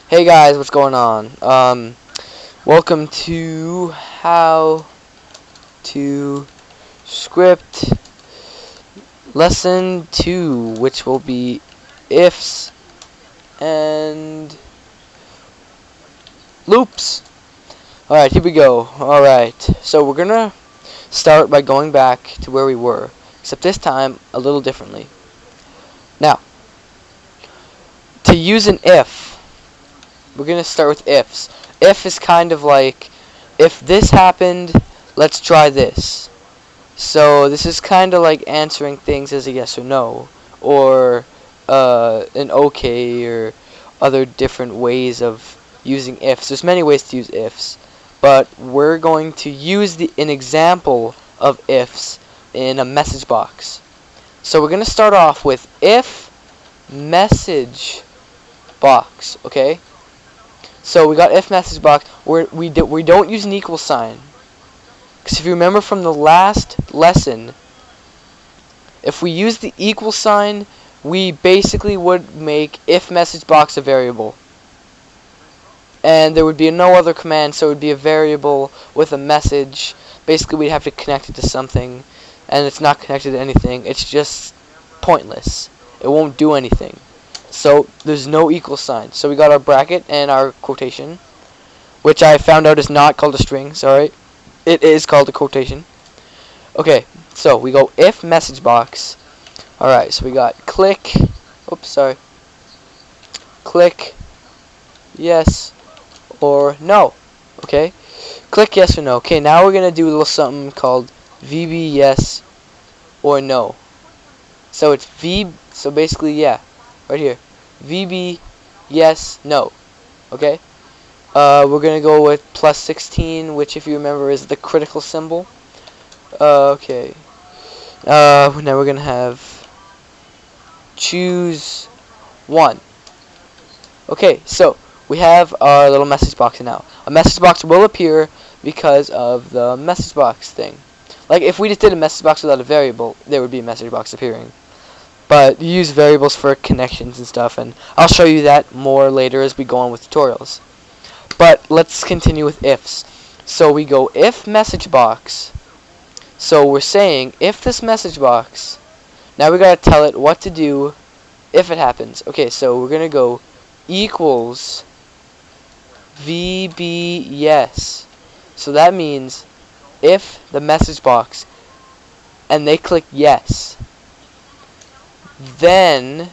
Hey guys, what's going on? Welcome to How to Script Lesson 2, which will be ifs and loops. Alright, here we go. Alright, so we're gonna start by going back to where we were, except this time a little differently. Now, to use an if, we're going to start with ifs. If is kind of like, if this happened, let's try this. So this is kind of like answering things as a yes or no, or an okay, or other different ways of using ifs. There's many ways to use ifs, but we're going to use an example of ifs in a message box. So we're going to start off with if message box, okay? So we got if message box. We don't use an equal sign, because if you remember from the last lesson, if we use the equal sign, we basically would make if message box a variable, and there would be no other command, so it would be a variable with a message. Basically, we'd have to connect it to something, and it's not connected to anything. It's just pointless. It won't do anything. So there's no equal sign. So we got our bracket and our quotation, which I found out is not called a string. Sorry, it is called a quotation. Okay, so we go if message box. Alright, so we got click, click yes or no. Okay, click yes or no. Okay, now we're gonna do a little something called VBS or no. So it's so basically, yeah, right here, VB yes no. Okay, we're gonna go with plus 16, which if you remember is the critical symbol. Okay, now we're gonna have choose one. Okay, so we have our little message box now. A message box will appear because of the message box thing. Like if we just did a message box without a variable, there would be a message box appearing. But you use variables for connections and stuff, and I'll show you that more later as we go on with tutorials. But let's continue with ifs. So we go if message box. So we're saying if this message box, now we gotta tell it what to do if it happens. Okay, so we're gonna go equals VBS. So that means if the message box and they click yes, then,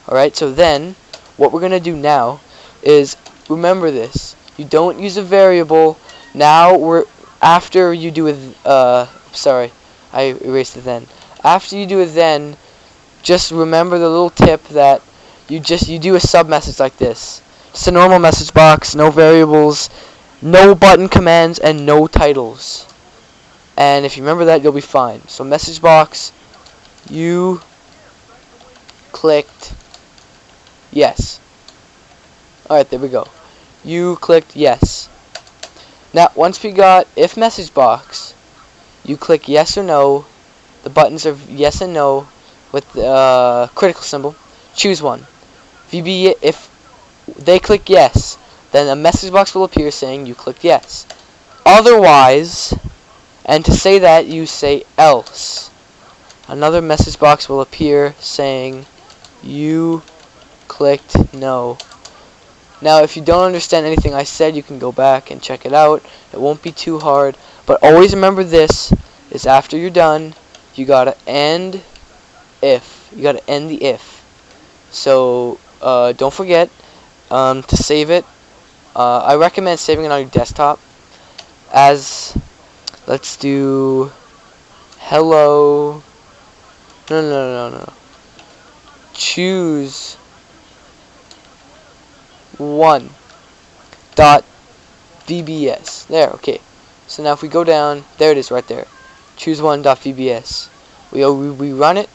alright, so then what we're gonna do now is, remember this, you don't use a variable. Now we're, after you do a sorry, I erased the then. After you do a then, just remember the little tip that you do a sub message like this. Just a normal message box, no variables, no button commands, and no titles. And if you remember that, you'll be fine. So message box, you clicked yes. Alright, there we go. You clicked yes. Now, once we got if message box, you click yes or no. The buttons are yes and no with the critical symbol. Choose one. VB, if they click yes, then a message box will appear saying you clicked yes. Otherwise, and to say that, you say else. Another message box will appear saying you clicked no. Now, if you don't understand anything I said, you can go back and check it out. It won't be too hard. But always remember this, is after you're done, you gotta end if. You gotta end the if. So, don't forget to save it. I recommend saving it on your desktop. As, let's do hello. No. Choose one dot VBS. There, okay. So now if we go down, there it is right there. Choose one dot VBS. We run it.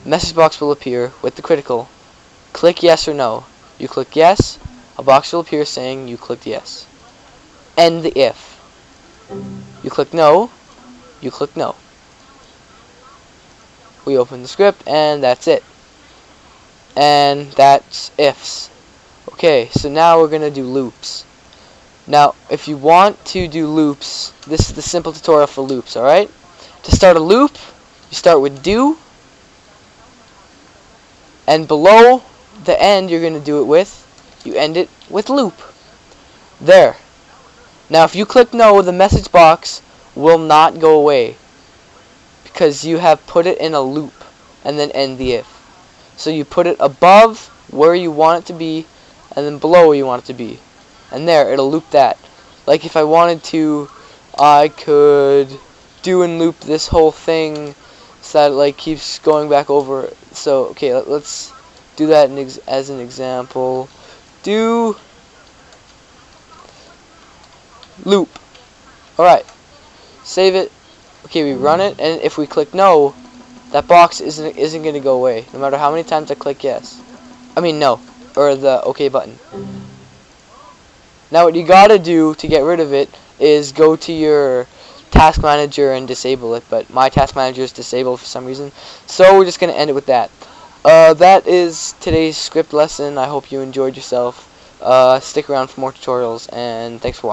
Message box will appear with the critical. Click yes or no. You click yes, a box will appear saying you clicked yes. End the if. You click no, you click no. We open the script, and that's it. And that's ifs. Okay, so now we're gonna do loops. Now, if you want to do loops, this is the simple tutorial for loops, alright? To start a loop, you start with do, and below the end you're going to do it with, you end it with loop. There. Now, if you click no, the message box will not go away, because you have put it in a loop, and then end the if. So you put it above where you want it to be, and then below where you want it to be. And there, it'll loop that. Like if I wanted to, I could do and loop this whole thing so that it like keeps going back over. So okay, let's do that as an example. Do loop. Alright, save it. Okay, we run it, and if we click no, that box isn't going to go away, no matter how many times I click yes. I mean no, or the OK button. Now what you gotta do to get rid of it is go to your task manager and disable it, but my task manager is disabled for some reason, so we're just gonna end it with that. That is today's script lesson. I hope you enjoyed yourself. Stick around for more tutorials, and thanks for watching.